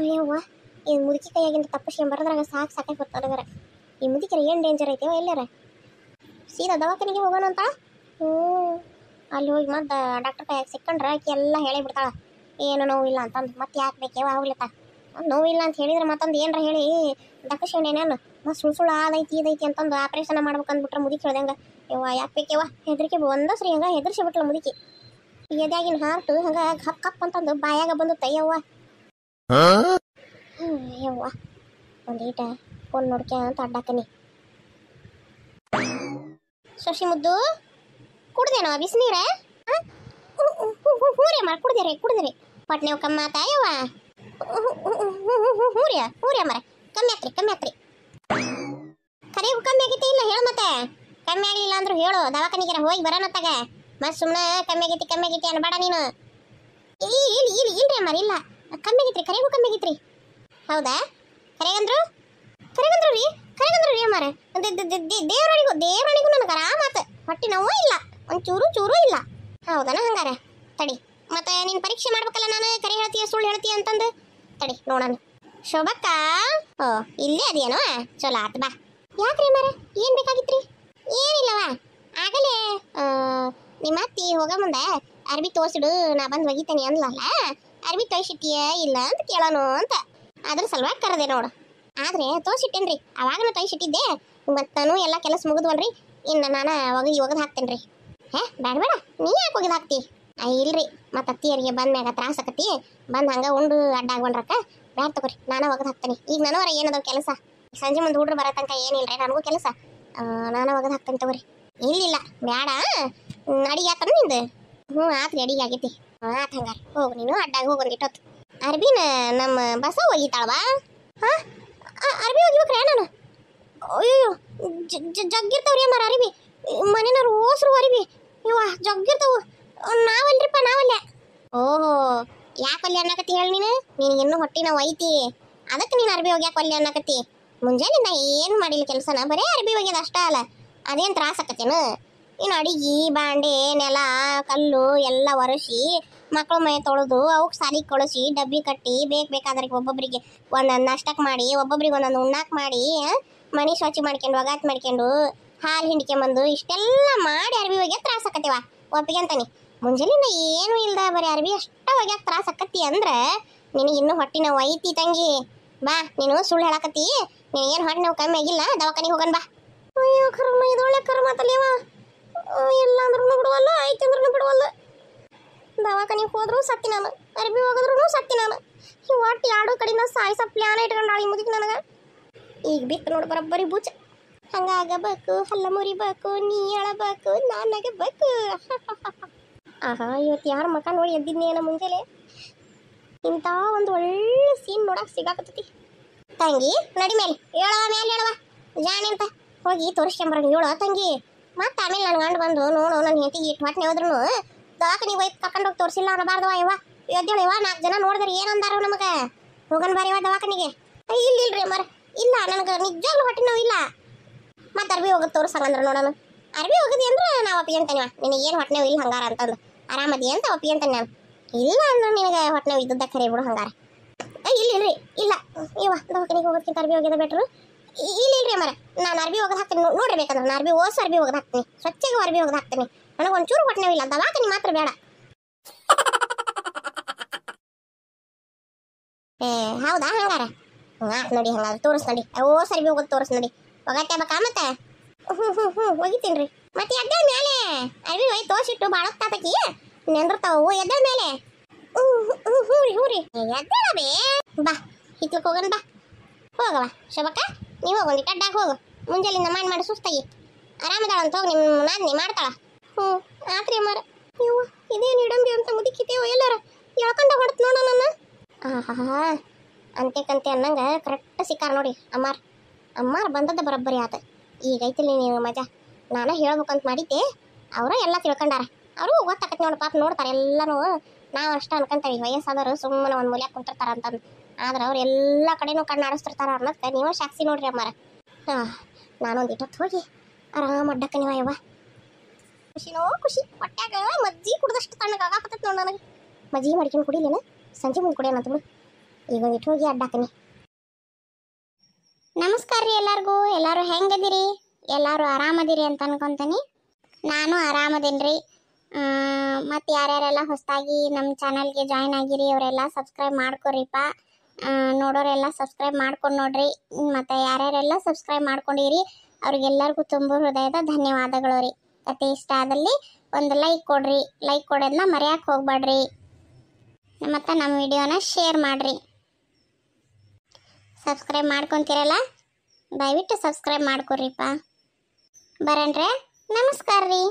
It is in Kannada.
ಯವ್ವ ಈ ಮುದುಕಿ ಕೈಯಾಗಿಂದ ತಪ್ಪಿಸ್ಕೊಂಬರದ್ರಾಗ ಸಾಕಾಗಿ ಬರ್ತಾರ. ಈ ಮುದುಕಿರ ಏನು ಡೇಂಜರ್ ಐತೆವ ಎಲ್ಲಾರ. ಸೀದಾ ದವಾಖಾನಿಗೆ ಹೋಗೋಣ ಅಂತ. ಅಲ್ಲಿ ಹೋಗಿ ಮತ್ತೆ ಡಾಕ್ಟರ್ ಕೈಯಾಗ ಸಿಕ್ಕಂಡ್ರೆ ಆಕಿ ಎಲ್ಲ ಹೇಳಿ ಬಿಡ್ತಾಳ, ಏನು ನೋವಿಲ್ಲ ಅಂತಂದು. ಮತ್ತೆ ಯಾಕೆ ಬೇಕೇವ ಆಗ್ಲಿತ್ತ ನೋವಿಲ್ಲ ಅಂತ ಹೇಳಿದ್ರೆ ಮತ್ತೊಂದು ಏನರ ಹೇಳಿ ದಕ್ಕಸ್ಕೊಂಡೇನೇನು ಮತ್ತೆ ಸುಳ್ಳು ಅದೈತಿ ಇದೈತಿ ಅಂತಂದು ಆಪ್ರೇಷನ್ ಮಾಡ್ಬೇಕಂದ್ಬಿಟ್ರೆ ಮುದುಕಿ ಹೇಳ್ದಂಗೆ ಯವ್ವ ಯಾಕೆ ಬೇಕೇವ ಹೆದರಿಕೆ ಒಂದಸ್ರಿ ಹಂಗೆ ಹೆದರ್ಸಿ ಬಿಟ್ಲ ಮುದುಕಿ. ಎದ್ಯಾಗಿನ ಹಾರ್ಟು ಹಂಗೆ ಕಪ್ ಕಪ್ ಅಂತಂದು ಬಾಯಾಗ ಬಂದು ಯವ್ವ. ಯವ್ವ ಒಂದೀಟ ಫೋನ್ ನೋಡ್ಕ್ಯ ಅಂತ ಅಡ್ಡಾಕನಿ. ಶಶಿ ಮುದ್ದು ಕುಡ್ದೇನೋ ಬಿಸಿನೀರ? ಹೂರೇ ಮಾಡಿ ಕುಡ್ದಿರಿ ಪಟ್ನೆ ಕಮ್ಮ ಆತ ಯವ್ವ. ಹೂರ್ಯ ಮರ ಕಮ್ಮಿ ಆತ್ರಿ ಕರೆಗೂ ಕಮ್ಮಿ ಆಗೈತಿ ಇಲ್ಲ ಹೇಳು. ಮತ್ತೆ ಕಮ್ಮಿ ಆಗ್ಲಿಲ್ಲ ಅಂದ್ರು ಹೇಳು, ದವಾಖಾನಿಗೆರ ಹೋಗಿ ಬರೋಣತ್ತಾಗ. ಮತ್ತೆ ಸುಮ್ಮನೆ ಕಮ್ಮಿ ಆಗೈತಿ ಅನ್ಬೇಡ ನೀನು. ಇಲ್ರಿ ಅಮ್ಮಾರ ಇಲ್ಲ ಕಮ್ಮಿ ಆಗೈತ್ರಿ, ಕರೆಗೂ ಕಮ್ಮಿ ಆಗೈತ್ರಿ. ಹೌದಾ? ಕರೆಗಂದ್ರು ರೀ ಅಮ್ಮಾರ. ದೇವರಣಿಗೂ ನನಗೆ ಆರಾಮಾತ, ಹೊಟ್ಟೆ ನೋವು ಇಲ್ಲ, ಒಂದು ಚೂರು ಇಲ್ಲ. ಹೌದನ? ಹಂಗಾರ ತಡಿ, ಮತ್ತೆ ನೀನು ಪರೀಕ್ಷೆ ಮಾಡ್ಬೇಕಲ್ಲ, ನಾನು ಕರೆ ಹೇಳ್ತೀಯ ಸುಳ್ಳು ಹೇಳ್ತೀಯ ಅಂತಂದು. ತಡಿ ನೋಡೋಣ. ಶೋಭಕ್ಕ, ಓ ಇಲ್ಲೇ ಅದೇನೋ, ಚಲೋ ಆತ ಬಾ. ಯಾಕ್ರಿ ಅಮ್ಮಾರ ಏನು ಬೇಕಾಗಿತ್ರಿ? ಏನಿಲ್ಲವಾ, ಆಗಲೇ ನಿಮ್ಮ ಅತ್ತಿ ಹೋಗ ಮುಂದೆ ಅರ್ಬಿ ತೋರಿಸಿಡು ನಾ ಬಂದು ಒಗಿತೇನೆ ಅಂದ್ಲಲ್ಲ, ಅರ್ಬಿ ತೋರಿಸಿಟ್ಟಿಯ ಇಲ್ಲ ಅಂತ ಕೇಳೋಣ ಅಂತ. ಅದ್ರ ಸಲುವಾಗಿ ಕರೆದೆ ನೋಡು. ಆದ್ರೆ ತೋರಿಸಿಟ್ಟೇನ್ರಿ, ಅವಾಗನ ತೋರಿಸಿಟ್ಟಿದ್ದೆ. ಮತ್ತು ನಾನು ಎಲ್ಲ ಕೆಲಸ ಮುಗಿದ್ವಲ್ರಿ, ಇನ್ನು ನಾನು ಒಗದು ಹಾಕ್ತೇನೆ ರೀ. ಬೇಡ ನೀ ಯಾಕೆ ಒಗದು ಹಾಕ್ತಿ? ಇಲ್ರಿ ಮತ್ತು ಅತ್ತಿಯರಿಗೆ ಬಂದ್ಮ್ಯಾಗ ತ್ರಾಸ ಆಕತಿ, ಬಂದು ಹಂಗೆ ಉಂಡು ಅಡ್ಡಾಗ್ಬಂಡ್ರಕ್ಕ. ಬ್ಯಾಡ ತಗೋರಿ, ನಾನು ಒಗದು ಹಾಕ್ತೇನೆ. ಈಗ ನನವರ ಏನದ ಕೆಲಸ, ಸಂಜೆ ಮುಂದೆ ಹುಡ್ರು ಬರೋ ತನಕ ಏನಿಲ್ರಿ ನನಗೂ ಕೆಲಸ, ನಾನು ಒಗದು ಹಾಕ್ತೇನೆ ತಗೋರಿ. ಇಲ್ಲ ಬೇಡ, ಅಡಿಗೆ ಆತನ ನಿಂದು? ಆತ್ರಿ ಅಡಿಗೆ ಆಗೈತಿ. ಆತ ಹಂಗಾರ ಹೋಗು, ನೀನು ಅಡ್ಡಾಗ ಹೋಗಿ ಒಂದಿಟ್ಟೊತ್ತು. ಅರ್ಬಿನ ನಮ್ಮ ಬಸ ಒಗಿತಾಳವಾ? ಅರ್ಬಿ ಒಗಿಬೇಕ್ರೆ ನಾನು? ಅಯ್ಯೋ ಜಗ್ಗಿರ್ತಾವ್ರಿ ಅಮ್ಮಾರ ಅರಿಬಿ, ಮನೆಯವ್ರು ಓಸ್ರು ಅರಿಬಿ ಇವ ಜಗ್ಗಿರ್ತಾವು. ನಾವಲ್ಲೇ. ಓಹೋ ಯಾಕಲ್ಲಿ ಅನ್ನಕತ್ತಿ ಹೇಳಿ ನೀನು? ನಿನಗೆ ಇನ್ನೂ ಹೊಟ್ಟೆ ನಾವು ಐತಿ, ಅದಕ್ಕೆ ನೀನು ಅರ್ಬಿ ಒಗ್ಯಾಕೆ ಅಲ್ಲಿ ಅನ್ನಕತ್ತಿ. ಮುಂಜಾನೆ ನಾ ಏನು ಮಾಡಿಲ್ಲ ಕೆಲಸನ, ಬರೀ ಅರ್ಬಿ ಒಗ್ಯೋದು ಅಷ್ಟ ಅಲ್ಲ, ಅದೇನು ತ್ರಾಸ ಆಕತ್ತೇನು? ಇನ್ನು ಅಡಿಗೆ ಬಾಂಡೆ ನೆಲ ಕಲ್ಲು ಎಲ್ಲ ಒರೆಸಿ ಮಕ್ಕಳು ಮೈ ತೊಳೆದು ಅವಕ್ಕೆ ಸಾಲಿಗೆ ಕಳಿಸಿ ಡಬ್ಬಿ ಕಟ್ಟಿ ಬೇಕಾದ್ರೆ ಒಬ್ಬೊಬ್ಬರಿಗೆ ಒಂದೊಂದು ನಾಷ್ಟಕ್ಕೆ ಮಾಡಿ ಒಬ್ಬೊಬ್ರಿಗೆ ಒಂದೊಂದು ಉಣ್ಣಾಕ್ ಮಾಡಿ ಮನೆ ಸ್ವಚ್ಛ ಮಾಡ್ಕೊಂಡು ಒಗಾತ್ ಮಾಡ್ಕೊಂಡು ಹಾಲು ಹಿಂಡ್ಕೊಂಬಂದು ಇಷ್ಟೆಲ್ಲ ಮಾಡಿ ಅರ್ಬಿ ಒಗ್ಯಾಕೆ ತ್ರಾಸ ಆಕತ್ತೀವ, ಒಪ್ಪಿಗೆ ಅಂತಾನೆ. ಮುಂಜಾನಿಂದ ಏನೂ ಇಲ್ದ ಬರೀ ಅರ್ಬಿ ಅಷ್ಟ ಒಗ್ಯಾಕೆ ತ್ರಾಸ ಆಕತ್ತಿ ಅಂದ್ರೆ ನಿನಗೆ ಇನ್ನೂ ಹೊಟ್ಟೆ ನೋವು ಐತಿ ತಂಗಿ. ಬಾ, ನೀನು ಸುಳ್ಳು ಹೇಳಕತ್ತಿ, ನಿನಗೇನು ಹೊಟ್ಟೆ ನೋವು ಕಮ್ಮಿ ಆಗಿಲ್ಲ, ದವಾಖಾನಿಗೆ ಹೋಗೋಣ ಬಾ. ಅಯ್ಯೋ ಕರ್ಮ, ಇದೊಳ್ಳೆ ಕರ್ಮ ತಲೇವ. ಇಲ್ಲ ಅಂದ್ರೂ ಬಿಡುವಲ್ಲ, ಐತಿ ಅಂದ್ರೂ ಬಿಡುವಲ್ಲ. ದವಾಖಾನಿಗೆ ಹೋದ್ರು ಸತ್ತಿ ನಾನು, ಅರ್ಬಿ ಹೋಗಿದ್ರು ಸತ್ತಿ ನಾನು. ಈ ಹೊಟ್ಟೆ ಎರಡು ಕಡೆಯಿಂದ ಸಾಯಿಸ ಪ್ಲಾನ್ ಇಟ್ಕೊಂಡಾಳಿ ಮುದುಕಿ ನನಗೆ. ಈಗ ಬಿತ್ತು ನೋಡು ಬರೋಬ್ಬರಿ ಬೂಚ. ಹಂಗಾಗಬೇಕು, ಹಲ್ಲ ಮುರಿಬೇಕು, ನೀ ಹೇಳಬೇಕು, ನಾನಾಗಬೇಕು. ಆಹಾ ಇವತ್ತು ಯಾರ ಮಕ ನೋಡಿ ಎದ್ದಿದ್ನೇನ ಮುಂಜಾನೆ. ಇಂಥ ಒಂದು ಒಳ್ಳೆ ಸೀನ್ ನೋಡಕ್ಕೆ ಸಿಗಾಕತ್ತೈತಿ. ತಂಗಿ ನಡಿ ಮೇಲೆ ಹೇಳವ ಜಾಣೆ ಅಂತ ಹೋಗಿ ತೋರಿಸ್ಕೊಂಬರೋಣ. ಹೇಳೋ ತಂಗಿ, ಮತ್ತೆ ಆಮೇಲೆ ನನ್ನ ಗಂಡು ಬಂದು ನೋಡು ನನ್ನ ಹೆಂಡತಿಗೆ ಇಟ್ಟು ಹೊಟ್ಟೆ ಹೋದ್ರು ದವಾಖಾನಿಗೆ ಹೋಗಿ ಕರ್ಕೊಂಡೋಗಿ ತೋರಿಸಿಲ್ಲ ಅನ್ನಬಾರ್ದವ. ಇವ ಎದ್ದೇಳಿವ, 4 ಜನ ನೋಡಿದ್ರೆ ಏನಂದಾರ ನಮಗೆ, ಹೋಗನ್ ಬಾರಿವ ದವಾಖಾನಿಗೆ. ಇಲ್ರಿ ಮರ ಇಲ್ಲ, ನನಗೆ ನಿಜವಾಗ್ಲೂ ಹೊಟ್ಟೆ ನೋವು ಇಲ್ಲ. ಮತ್ತೆ ಅರ್ಬಿ ಹೋಗೋದು ತೋರಿಸಂಗಂದ್ರೆ ನೋಡೋಣ. ಅರ್ಬಿ ಹೋಗದಿ ಅಂದ್ರೆ ನಾವು ಒಪ್ಪಿಗೆ ಅಂತಾನೆ, ನಿನಗೇನು ಹೊಟ್ಟೆ ನೋವು ಇಲ್ಲ ಹಂಗಾರ ಅಂತಂದು ಆರಾಮದಿ ಅಂತ ಒಪ್ಪಿಗೆ ಅಂತಾನೆ ನಾನು. ಇಲ್ಲ ಅಂದ್ರೆ ನಿನಗೆ ಹೊಟ್ಟೆ ನೋವು ಇದ್ದದ್ದ ಕರೆ ಬಿಡು ಹಂಗಾರ. ಇಲ್ರಿ ಇಲ್ಲ ಇವ ದವಾಖಾನಿಗೆ ಹೋಗೋದಕ್ಕಿಂತ ಅರ್ಬಿ ಹೋಗೋದು ಬೆಟ್ರು. ಇಲ್ರಿ ಮರ ನಾನು ಅರ್ಬಿ ಹೋಗೋದು ಹಾಕ್ತೀನಿ ನೋಡ್ರಿ, ಬೇಕಂದ್ರೆ ನಾನು ಅರ್ಬಿ ಅರ್ಬಿ ಹೋಗೋದು ಹಾಕ್ತೀನಿ, ಸ್ವಚ್ಛಗೆ ಅರ್ಬಿ ಹೋಗೋದು ಹಾಕ್ತೀನಿ. ನನಗೆ ಒಂಚೂರು ಹೊಟ್ಟೆ ನೋವು ಇಲ್ಲ, ದವಾಖಾನಿ ಮಾತ್ರ ಬೇಡ. ಹೌದಾ ಹಂಗಾರ ನೋಡಿ, ಹಂಗಾದ್ರೆ ತೋರಿಸ್ ನೋಡಿ, ಅರ್ಬಿ ಹೋಗೋದು ತೋರಿಸ್ ನೋಡಿ. ಒಗತ್ತೆ ಬಾ ಮತ್ತೆ? ಒಗಿತೀನಿ ರೀ. ಮತ್ತೆ ಎದ್ದಳ ಮೇಲೆ ಅರ್ಬಿ ಒಯ್ದು ತೋರಿಸಿಟ್ಟು ಭಾಳ ಹೊತ್ತಾತಕಿ ನೆಂದಿರ್ತಾವು. ಎದ್ದಳ ಮೇಲೆ ಹೂರಿ ಎದ್ದಳ ಬೇ. ಬಾ ಹಿತ್ಲಕ್ಕೆ ಹೋಗೋಣ ಬಾ. ಹೋಗವ ಶೋಭಕ್ಕ, ನೀವು ಹೋಗೊಂದಿಟ್ಟು ಅಡ್ಡಾಗ ಹೋಗು. ಮುಂಜಾಲಿಂದ ಮಾಡಿ ಸುಸ್ತಾಗಿ ಆರಾಮದಾಳ ಅಂತ ಹೋಗಿ ನಿಮ್ಮ ನಾದಿನಿ ಮಾಡ್ತಾಳ. ಆತ್ರಿ ಅಮ್ಮಾರ. ನೀವು ಇದೇನು ಇಡಂಬಿ ಅಂತ ಮುದುಕಿತೇವ ಎಲ್ಲಾರ ಎಳ್ಕೊಂಡ ಹೊಡ್ತು ನೋಡ ನನ್ನ. ಅಂತೆ ಅನ್ನಂಗೆ ಕರೆಕ್ಟ್ ಸಿಕ್ಕಾರ ನೋಡಿ ಅಮ್ಮಾರ ಬಂದದ್ದು ಬರೋಬ್ಬರಿ ಆತ. ಈಗ ಐತಿಲ್ಲ ನೀವು ಮಜಾ. ನಾನು ಹೇಳ್ಬೇಕಂತ ಮಾಡಿದ್ದೆ, ಅವರ ಎಲ್ಲ ತಿಳ್ಕೊಂಡಾರ. ಅವರು ಗೊತ್ತಾಕತಿ ನೋಡಿ, ಪಾಪ ನೋಡ್ತಾರೆ ಎಲ್ಲನೂ. ನಾವು ಅಷ್ಟ ಅನ್ಕೊಂತೀವಿ ವಯಸ್ಸಾದವರು ಸುಮ್ಮನೆ ಒಂದು ಮೂಲ್ಯಾಗ ಕುಂತಿರ್ತಾರ ಅಂತಂದು, ಆದ್ರೆ ಅವ್ರು ಎಲ್ಲ ಕಡೆನೂ ಕಣ್ಣಾಡಿಸ್ತಿರ್ತಾರ ಅನ್ನೋದಕ್ಕೆ ನೀವು ಸಾಕ್ಷಿ ನೋಡ್ರಿ ಅಮ್ಮಾರ. ನಾನೊಂದು ಇಟ್ಟೊತ್ತು ಹೋಗಿ ಆರಾಮ ಅಡ್ಡಕ್ಕನಿವ ಯವ್ವ. ಖುಷಿನೋ ಖುಷಿ ಹೊಟ್ಯಾಗ ಮಜ್ಜಿ ಕುಡ್ದಷ್ಟು ತಣ್ಣಗಾಗತ್ತೈತೆ ನೋಡಿ ನನಗೆ ಮಜ್ಜಿಗೆ ಮಾಡ್ಕೊಂಡು ಕುಡಿಲೇನ ಸಂಜೆ ಮುಂದೆ ಕುಡಿಯೋಣ ಅಂತ ಬಿಡು ಈಗ ಇಟ್ಟು ಹೋಗಿ ಅಡ್ಡಾಕನಿ ನಮಸ್ಕಾರ ರೀ ಎಲ್ಲರೂ ಹೆಂಗದಿರಿ ಎಲ್ಲರೂ ಆರಾಮದಿರಿ ಅಂತ ಅನ್ಕೊಂತೀನಿ ನಾನು ಆರಾಮದೇನಿ ರೀ ಮತ್ತು ಯಾರ್ಯಾರೆಲ್ಲ ಹೊಸದಾಗಿ ನಮ್ಮ ಚಾನಲ್ಗೆ ಜಾಯ್ನ್ ಆಗಿರಿ ಅವರೆಲ್ಲ ಸಬ್ಸ್ಕ್ರೈಬ್ ಮಾಡ್ಕೊರಿಪ್ಪ ನೋಡೋರೆಲ್ಲ ಸಬ್ಸ್ಕ್ರೈಬ್ ಮಾಡ್ಕೊಂಡು ನೋಡ್ರಿ ಮತ್ತು ಯಾರ್ಯಾರೆಲ್ಲ ಸಬ್ಸ್ಕ್ರೈಬ್ ಮಾಡ್ಕೊಂಡಿರಿ ಅವ್ರಿಗೆಲ್ಲರಿಗೂ ತುಂಬ ಹೃದಯದ ಧನ್ಯವಾದಗಳು ರೀ ಕತೆ ಇಷ್ಟ ಆದಲ್ಲಿ ಒಂದು ಲೈಕ್ ಕೊಡ್ರಿ ಲೈಕ್ ಕೊಡೋದನ್ನ ಮರೆಯಕ್ಕೆ ಹೋಗ್ಬೇಡ್ರಿ ಮತ್ತು ನಮ್ಮ ವಿಡಿಯೋನ ಶೇರ್ ಮಾಡಿರಿ ಸಬ್ಸ್ಕ್ರೈಬ್ ಮಾಡ್ಕೊತೀರಲ್ಲ ದಯವಿಟ್ಟು ಸಬ್ಸ್ಕ್ರೈಬ್ ಮಾಡ್ಕೊರಿಪ್ಪ ಬರಣ್ರೆ ನಮಸ್ಕಾರ ರೀ